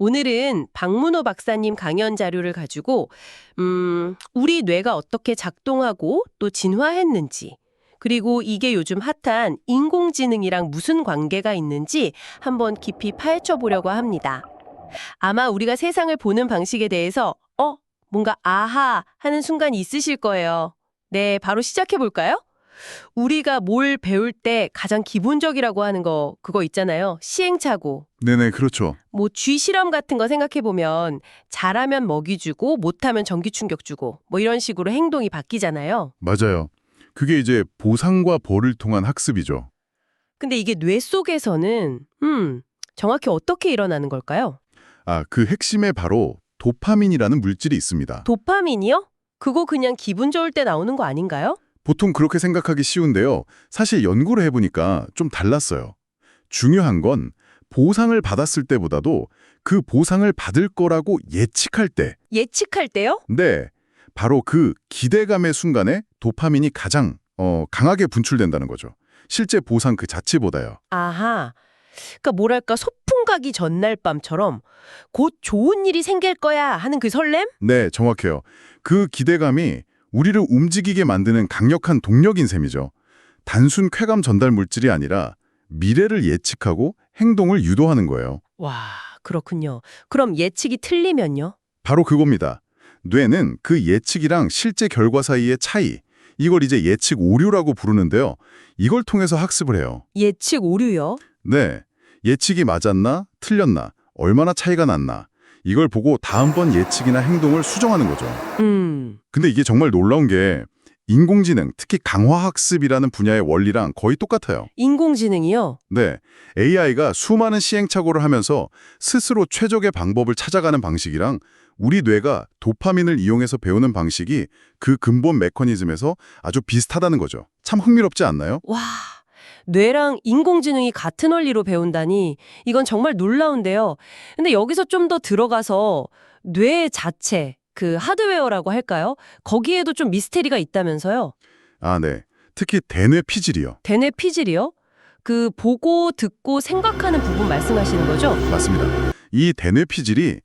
오늘은 박문호 박사님 강연 자료를 가지고 우리 뇌가 어떻게 작동하고 또 진화했는지, 그리고 이게 요즘 핫한 인공지능이랑 무슨 관계가 있는지 한번 깊이 파헤쳐 보려고 합니다. 아마 우리가 세상을 보는 방식에 대해서 뭔가 아하 하는 순간이 있으실 거예요. 네, 바로 시작해 볼까요? 우리가 뭘 배울 때 가장 기본적이라고 하는 거 그거 있잖아요. 시행착오. 네네, 그렇죠. 뭐 쥐실험 같은 거 생각해 보면 잘하면 먹이 주고 못하면 전기 충격 주고 뭐 이런 식으로 행동이 바뀌잖아요. 맞아요. 그게 이제 보상과 벌을 통한 학습이죠. 근데 이게 뇌 속에서는 정확히 어떻게 일어나는 걸까요? 그 핵심에 바로 도파민이라는 물질이 있습니다. 도파민이요? 그거 그냥 기분 좋을 때 나오는 거 아닌가요? 보통 그렇게 생각하기 쉬운데요. 사실 연구를 해보니까 좀 달랐어요. 중요한 건 보상을 받았을 때보다도 그 보상을 받을 거라고 예측할 때, 예측할 때요? 네, 바로 그 기대감의 순간에 도파민이 가장 강하게 분출된다는 거죠. 실제 보상 그 자체보다요. 아하. 그러니까 뭐랄까 소풍 가기 전날 밤처럼 곧 좋은 일이 생길 거야 하는 그 설렘? 네, 정확해요. 그 기대감이 우리를 움직이게 만드는 강력한 동력인 셈이죠. 단순 쾌감 전달 물질이 아니라 미래를 예측하고 행동을 유도하는 거예요. 와, 그렇군요. 그럼 예측이 틀리면요? 바로 그겁니다. 뇌는 그 예측이랑 실제 결과 사이의 차이, 이걸 이제 예측 오류라고 부르는데요. 이걸 통해서 학습을 해요. 예측 오류요? 네, 예측이 맞았나, 틀렸나, 얼마나 차이가 났나, 이걸 보고 다음번 예측이나 행동을 수정하는 거죠. 근데 이게 정말 놀라운 게 인공지능, 특히 강화학습이라는 분야의 원리랑 거의 똑같아요. 인공지능이요? 네, AI가 수많은 시행착오를 하면서 스스로 최적의 방법을 찾아가는 방식이랑 우리 뇌가 도파민을 이용해서 배우는 방식이 그 근본 메커니즘에서 아주 비슷하다는 거죠. 참 흥미롭지 않나요? 와, 뇌랑 인공지능이 같은 원리로 배운다니 이건 정말 놀라운데요. 근데 여기서 좀 더 들어가서 뇌 자체, 그 하드웨어라고 할까요? 거기에도 좀 미스테리가 있다면서요? 네. 특히 대뇌 피질이요. 대뇌 피질이요? 그 보고, 듣고, 생각하는 부분 말씀하시는 거죠? 맞습니다. 이 대뇌 피질이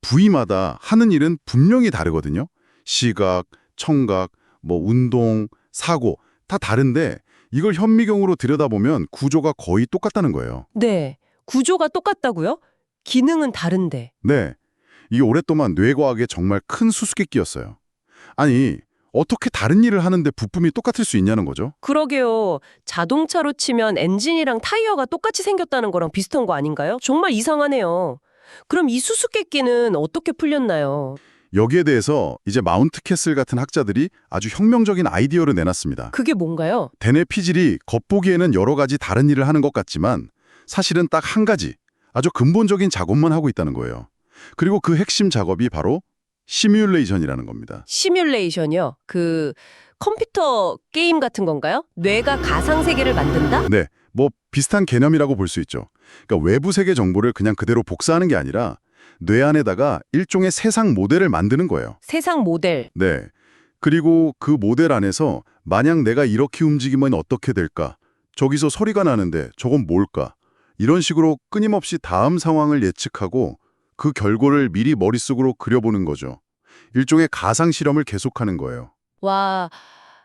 부위마다 하는 일은 분명히 다르거든요. 시각, 청각, 운동, 사고 다 다른데 이걸 현미경으로 들여다보면 구조가 거의 똑같다는 거예요. 네. 구조가 똑같다고요? 기능은 다른데. 네. 이게 오랫동안 뇌과학에 정말 큰 수수께끼였어요. 아니, 어떻게 다른 일을 하는데 부품이 똑같을 수 있냐는 거죠. 그러게요. 자동차로 치면 엔진이랑 타이어가 똑같이 생겼다는 거랑 비슷한 거 아닌가요? 정말 이상하네요. 그럼 이 수수께끼는 어떻게 풀렸나요? 여기에 대해서 이제 마운트 캐슬 같은 학자들이 아주 혁명적인 아이디어를 내놨습니다. 그게 뭔가요? 대뇌 피질이 겉보기에는 여러 가지 다른 일을 하는 것 같지만 사실은 딱 한 가지, 아주 근본적인 작업만 하고 있다는 거예요. 그리고 그 핵심 작업이 바로 시뮬레이션이라는 겁니다. 시뮬레이션이요? 그 컴퓨터 게임 같은 건가요? 뇌가 가상세계를 만든다? 네, 비슷한 개념이라고 볼 수 있죠. 그러니까 외부 세계 정보를 그냥 그대로 복사하는 게 아니라 뇌 안에다가 일종의 세상 모델을 만드는 거예요. 세상 모델. 네. 그리고 그 모델 안에서 만약 내가 이렇게 움직이면 어떻게 될까? 저기서 소리가 나는데 저건 뭘까? 이런 식으로 끊임없이 다음 상황을 예측하고 그 결과를 미리 머릿속으로 그려보는 거죠. 일종의 가상 실험을 계속하는 거예요. 와,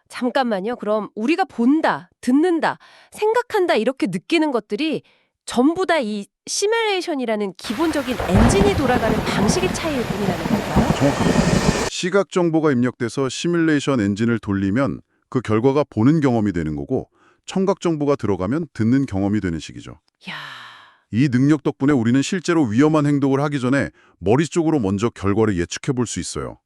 잠깐만요. 그럼 우리가 본다, 듣는다, 생각한다 이렇게 느끼는 것들이 전부 다 이 시뮬레이션이라는 기본적인 엔진이 돌아가는 방식의 차이일 뿐이라는 건가요? 정확합니다. 시각 정보가 입력돼서 시뮬레이션 엔진을 돌리면 그 결과가 보는 경험이 되는 거고 청각 정보가 들어가면 듣는 경험이 되는 식이죠. 야, 이 능력 덕분에 우리는 실제로 위험한 행동을 하기 전에 머릿속으로 먼저 결과를 예측해 볼 수 있어요.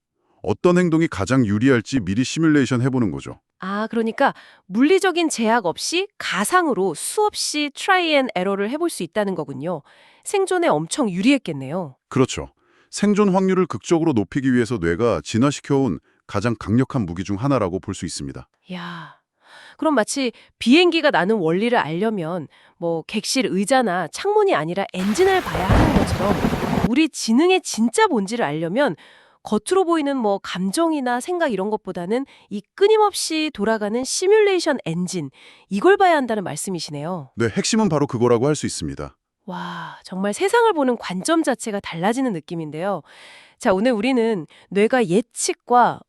어떤 행동이 가장 유리할지 미리 시뮬레이션 해보는 거죠. 그러니까 물리적인 제약 없이 가상으로 수없이 트라이 앤 에러를 해볼 수 있다는 거군요. 생존에 엄청 유리했겠네요. 그렇죠. 생존 확률을 극적으로 높이기 위해서 뇌가 진화시켜온 가장 강력한 무기 중 하나라고 볼 수 있습니다. 야, 그럼 마치 비행기가 나는 원리를 알려면 객실 의자나 창문이 아니라 엔진을 봐야 하는 것처럼 우리 지능의 진짜 본질을 알려면 겉으로 보이는 감정이나 생각 이런 것보다는 이 끊임없이 돌아가는 시뮬레이션 엔진, 이걸 봐야 한다는 말씀이시네요. 네, 핵심은 바로 그거라고 할 수 있습니다. 와, 정말 세상을 보는 관점 자체가 달라지는 느낌인데요. 자, 오늘 우리는 뇌가 예측과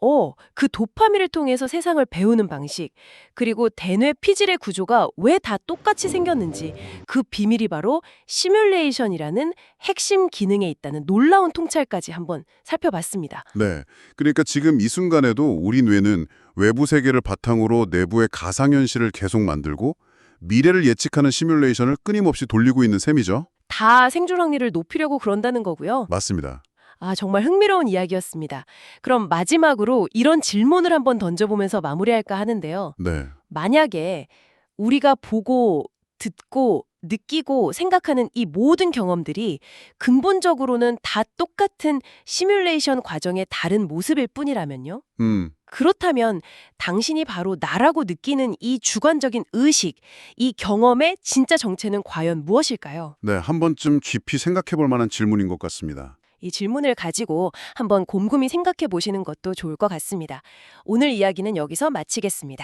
그 도파민을 통해서 세상을 배우는 방식, 그리고 대뇌 피질의 구조가 왜 다 똑같이 생겼는지 그 비밀이 바로 시뮬레이션이라는 핵심 기능에 있다는 놀라운 통찰까지 한번 살펴봤습니다. 네. 그러니까 지금 이 순간에도 우리 뇌는 외부 세계를 바탕으로 내부의 가상현실을 계속 만들고 미래를 예측하는 시뮬레이션을 끊임없이 돌리고 있는 셈이죠. 다 생존 확률을 높이려고 그런다는 거고요. 맞습니다. 아, 정말 흥미로운 이야기였습니다. 그럼 마지막으로 이런 질문을 한번 던져보면서 마무리할까 하는데요. 네. 만약에 우리가 보고, 듣고, 느끼고 생각하는 이 모든 경험들이 근본적으로는 다 똑같은 시뮬레이션 과정의 다른 모습일 뿐이라면요? 그렇다면 당신이 바로 나라고 느끼는 이 주관적인 의식, 이 경험의 진짜 정체는 과연 무엇일까요? 네. 한 번쯤 깊이 생각해 볼 만한 질문인 것 같습니다. 이 질문을 가지고 한번 곰곰이 생각해 보시는 것도 좋을 것 같습니다. 오늘 이야기는 여기서 마치겠습니다.